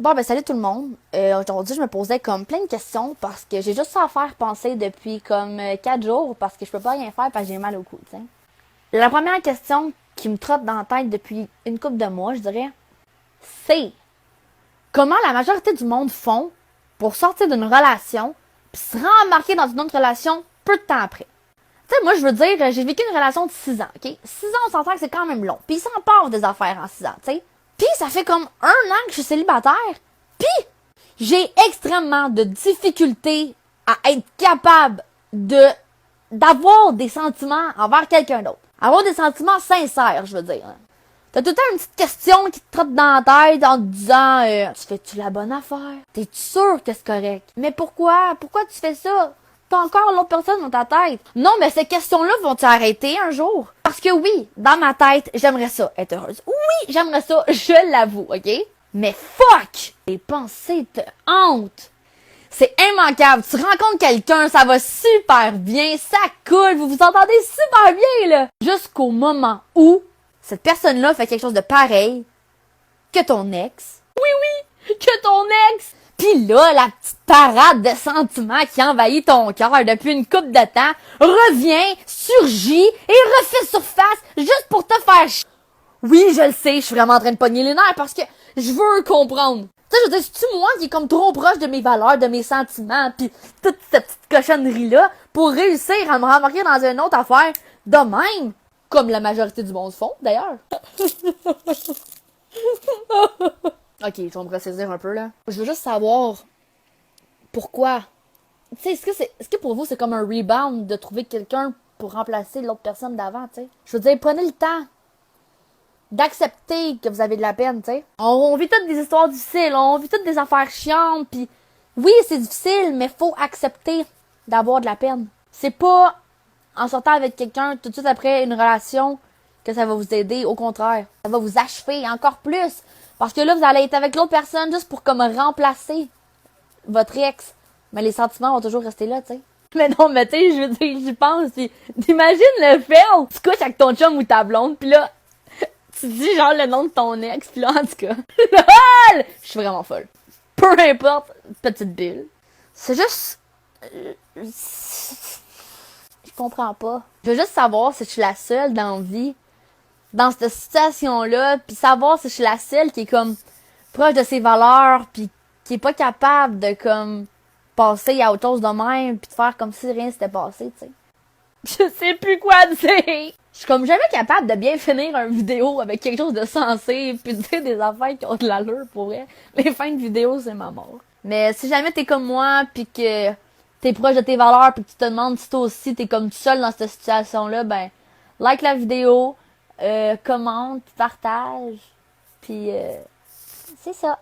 Bon, ben salut tout le monde. Aujourd'hui, je me posais comme plein de questions parce que j'ai juste ça à faire penser depuis comme 4 jours parce que je peux pas rien faire parce que j'ai mal au cou, t'sais. La première question qui me trotte dans la tête depuis une couple de mois, je dirais, c'est comment la majorité du monde font pour sortir d'une relation puis se rembarquer dans une autre relation peu de temps après. Tu sais, moi, je veux dire, j'ai vécu une relation de 6 ans, ok? 6 ans, on s'entend que c'est quand même long. Puis il s'en part des affaires en 6 ans, tu sais. Puis ça fait comme 1 an que je suis célibataire. Puis j'ai extrêmement de difficultés à être capable de d'avoir des sentiments envers quelqu'un d'autre. Avoir des sentiments sincères, je veux dire. T'as tout le temps une petite question qui te trotte dans la tête en te disant tu fais-tu la bonne affaire? T'es-tu sûr que c'est correct? Mais pourquoi? Pourquoi tu fais ça? T'as encore l'autre personne dans ta tête. Non, mais ces questions-là vont-tu arrêter un jour? Parce que oui, dans ma tête, j'aimerais ça être heureuse. Oui, j'aimerais ça, je l'avoue, ok? Mais fuck! Les pensées te hantent. C'est immanquable. Tu rencontres quelqu'un, ça va super bien, ça coule, vous vous entendez super bien, là. Jusqu'au moment où cette personne-là fait quelque chose de pareil que ton ex. Oui, oui, que ton ex. Pis là, la petite parade de sentiments qui envahit ton cœur depuis une couple de temps revient, surgit et refait surface juste pour te faire Oui, je le sais, je suis vraiment en train de pogner les nerfs parce que je veux comprendre. Tu sais, je veux dire, c'est-tu moi qui est comme trop proche de mes valeurs, de mes sentiments, pis toute cette petite cochonnerie-là pour réussir à me remarquer dans une autre affaire de même? Comme la majorité du monde font, d'ailleurs. Ok, je vais me ressaisir un peu, là. Je veux juste savoir pourquoi. Tu sais, est-ce que pour vous, c'est comme un rebound de trouver quelqu'un pour remplacer l'autre personne d'avant, tu sais? Je veux dire, prenez le temps d'accepter que vous avez de la peine, tu sais. On vit toutes des histoires difficiles, on vit toutes des affaires chiantes, pis oui, c'est difficile, mais faut accepter d'avoir de la peine. C'est pas en sortant avec quelqu'un tout de suite après une relation que ça va vous aider, au contraire. Ça va vous achever encore plus. Parce que là, vous allez être avec l'autre personne juste pour comme remplacer votre ex. Mais les sentiments vont toujours rester là, tu sais. Mais non, mais tu sais, je veux dire, j'y pense, pis t'imagines le fait, tu couches avec ton chum ou ta blonde, pis là, tu dis genre le nom de ton ex, pis là, en tout cas, LOL! Je suis vraiment folle. Peu importe, petite bulle. C'est juste... Je comprends pas. Je veux juste savoir si je suis la seule dans la vie, dans cette situation-là, puis savoir si je suis la seule qui est comme proche de ses valeurs, puis qui est pas capable de comme passer à autre chose de même, puis de faire comme si rien s'était passé, tu sais. Je sais plus quoi dire. Je suis comme jamais capable de bien finir une vidéo avec quelque chose de sensé, puis de dire des affaires qui ont de l'allure pour vrai. Les fins de vidéo, c'est ma mort. Mais si jamais t'es comme moi, puis que t'es proche de tes valeurs, puis que tu te demandes si toi aussi t'es comme tout seul dans cette situation-là, ben like la vidéo, commente, partage, puis c'est ça.